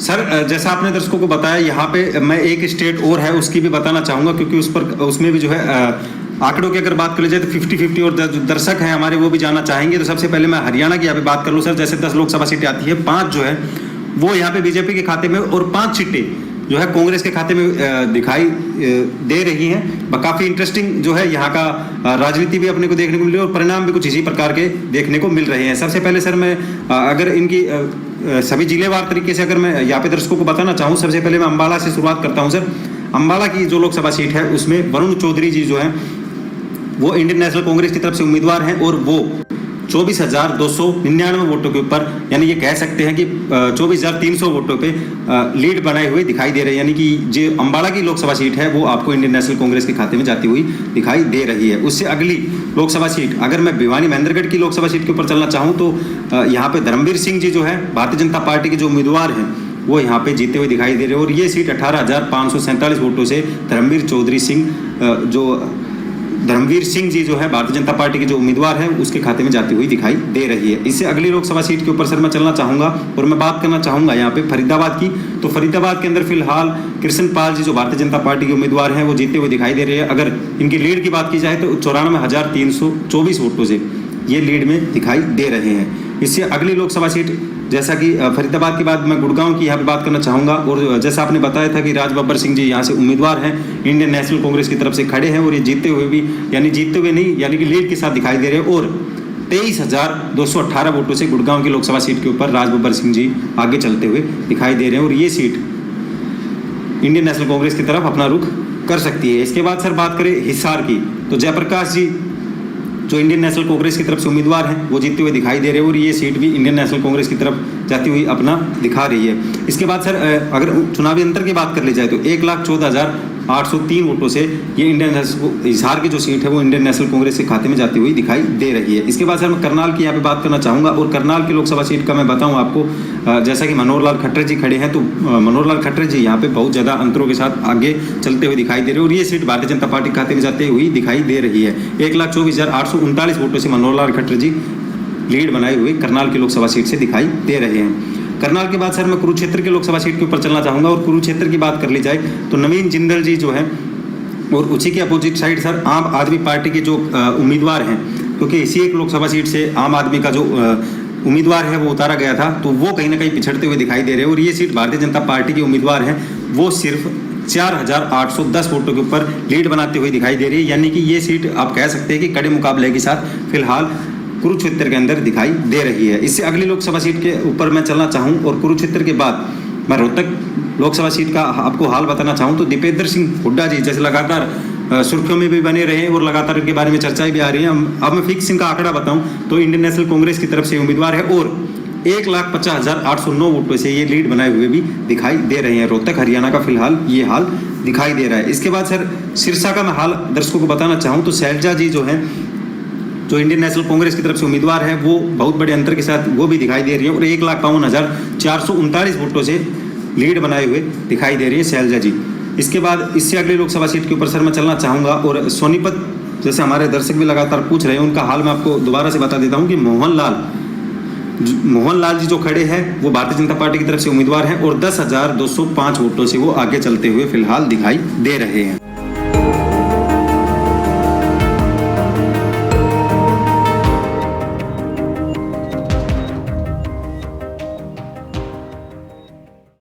Sir जैसा आपने दर्शकों को बताया, यहाँ पे मैं एक स्टेट और है उसकी भी बताना चाहूँगा, क्योंकि उसमें भी जो है आंकड़ों की अगर बात कर ली जाए तो 50-50 और जो दर्शक हैं हमारे वो भी जानना चाहेंगे। तो सबसे पहले मैं हरियाणा की यहाँ पे बात कर लूँ सर। जैसे 10 लोकसभा सीटें आती है, 5 जो है वो यहाँ पे बीजेपी के खाते में और 5 सीटें जो है कांग्रेस के खाते में दिखाई दे रही हैं। काफ़ी इंटरेस्टिंग जो है यहाँ का राजनीति भी अपने को देखने को मिल रही है और परिणाम भी कुछ इसी प्रकार के देखने को मिल रहे हैं। सबसे पहले सर मैं अगर इनकी सभी जिलेवार तरीके से अगर मैं यहाँ पे दर्शकों को बताना चाहूँ, सबसे पहले मैं अम्बाला से शुरुआत करता हूँ सर। अम्बाला की जो लोकसभा सीट है उसमें वरुण चौधरी जी जो है वो इंडियन नेशनल कांग्रेस की तरफ से उम्मीदवार हैं और वो 24,299 वोटों के ऊपर, यानी ये कह सकते हैं कि 24,300 वोटों पे लीड बनाए हुए दिखाई दे रहे हैं। यानी कि जो अम्बाला की लोकसभा सीट है वो आपको इंडियन नेशनल कांग्रेस के खाते में जाती हुई दिखाई दे रही है। उससे अगली लोकसभा सीट अगर मैं भिवानी महेंद्रगढ़ की लोकसभा सीट के ऊपर चलना चाहूँ तो यहाँ पे धर्मवीर सिंह जी जो है भारतीय जनता पार्टी के जो उम्मीदवार हैं वो यहाँ पे जीते हुए दिखाई दे रहे हैं और ये सीट 18,547 वोटों से धर्मवीर सिंह जी जो है भारतीय जनता पार्टी के जो उम्मीदवार हैं उसके खाते में जाती हुई दिखाई दे रही है। इससे अगली लोकसभा सीट के ऊपर सर मैं चलना चाहूँगा और मैं बात करना चाहूँगा यहाँ पे फरीदाबाद की। तो फरीदाबाद के अंदर फिलहाल कृष्ण पाल जी जो भारतीय जनता पार्टी के उम्मीदवार हैं वो जीते हुए दिखाई दे रहे हैं। अगर इनकी लीड की बात की जाए तो 94,324 वोटों से ये लीड में दिखाई दे रहे हैं। इससे अगली लोकसभा सीट जैसा कि फरीदाबाद के बाद मैं गुड़गांव की यहाँ पे बात करना चाहूँगा और जैसा आपने बताया था कि राज बब्बर सिंह जी यहाँ से उम्मीदवार हैं, इंडियन नेशनल कांग्रेस की तरफ से खड़े हैं और ये जीतते हुए नहीं यानी कि लीड के साथ दिखाई दे रहे हैं और 23,218 वोटों से गुड़गांव की लोकसभा सीट के ऊपर राज बब्बर सिंह जी आगे चलते हुए दिखाई दे रहे हैं और ये सीट इंडियन नेशनल कांग्रेस की तरफ अपना रुख कर सकती है। इसके बाद सर बात करें हिसार की, तो जयप्रकाश जी जो इंडियन नेशनल कांग्रेस की तरफ से उम्मीदवार हैं वो जीतते हुए दिखाई दे रहे हैं और ये सीट भी इंडियन नेशनल कांग्रेस की तरफ जाती हुई अपना दिखा रही है। इसके बाद सर अगर चुनावी अंतर की बात कर ली जाए तो 1,14,803 वोटों से ये हिसार की जो सीट है वो इंडियन नेशनल कांग्रेस के खाते में जाती हुई दिखाई दे रही है। इसके बाद सर मैं करनाल की यहाँ पे बात करना चाहूँगा और करनाल की लोकसभा सीट का मैं बताऊँ आपको, जैसा कि मनोहर लाल खट्टर जी खड़े हैं तो मनोहर लाल खट्टर जी यहाँ पे बहुत ज़्यादा अंतरों के साथ आगे चलते हुए दिखाई दे रहे हैं और ये सीट भारतीय जनता पार्टी के खाते में जाते हुई दिखाई दे रही है। 1,24,839 वोटों से मनोहर लाल खट्टर जी लीड बनाए हुए करनाल की लोकसभा सीट से दिखाई दे रहे हैं। करनाल के बाद सर मैं कुरुक्षेत्र की लोकसभा सीट के ऊपर चलना चाहूँगा और कुरुक्षेत्र की बात कर ली जाए तो नवीन जिंदल जी जो है और उसी के अपोजिट साइड सर आम आदमी पार्टी के जो उम्मीदवार हैं, क्योंकि इसी एक लोकसभा सीट से आम आदमी का जो उम्मीदवार है वो उतारा गया था तो वो कहीं ना कहीं पिछड़ते हुए दिखाई दे रहे हैं और ये सीट भारतीय जनता पार्टी के उम्मीदवार हैं वो सिर्फ 4,810 वोटों के ऊपर लीड बनाते हुए दिखाई दे रही है। यानी कि ये सीट आप कह सकते हैं कि कड़े मुकाबले के साथ फिलहाल कुरुक्षेत्र के अंदर दिखाई दे रही है। इससे अगली लोकसभा सीट के ऊपर मैं चलना चाहूँ और कुरुक्षेत्र के बाद मैं रोहतक लोकसभा सीट का आपको हाल बताना चाहूँ तो दीपेंद्र सिंह हुड्डा जी जैसे लगातार सुर्खियों में भी बने रहे हैं और लगातार इनके बारे में चर्चाएं भी आ रही हैं। अब मैं फिक्स इनका आंकड़ा बताऊं तो इंडियन नेशनल कांग्रेस की तरफ से उम्मीदवार है और 1,50,809 वोटों से ये लीड बनाए हुए भी दिखाई दे रहे हैं। रोहतक हरियाणा का फिलहाल ये हाल दिखाई दे रहा है। इसके बाद सर सिरसा का मैं हाल दर्शकों को बताना चाहूँ तो शैलजा जी जो है जो इंडियन नेशनल कांग्रेस की तरफ से उम्मीदवार है वो बहुत बड़े अंतर के साथ वो भी दिखाई दे रही है और 1,52,439 वोटों से लीड बनाए हुए दिखाई दे रही है शैलजा जी। इसके बाद इससे अगली लोकसभा सीट के ऊपर सर मैं चलना चाहूँगा और सोनीपत जैसे हमारे दर्शक भी लगातार पूछ रहे हैं उनका हाल मैं आपको दोबारा से बता देता हूँ कि मोहन लाल जी जो खड़े हैं वो भारतीय जनता पार्टी की तरफ से उम्मीदवार हैं और 10,205 वोटों से वो आगे चलते हुए फिलहाल दिखाई दे रहे हैं।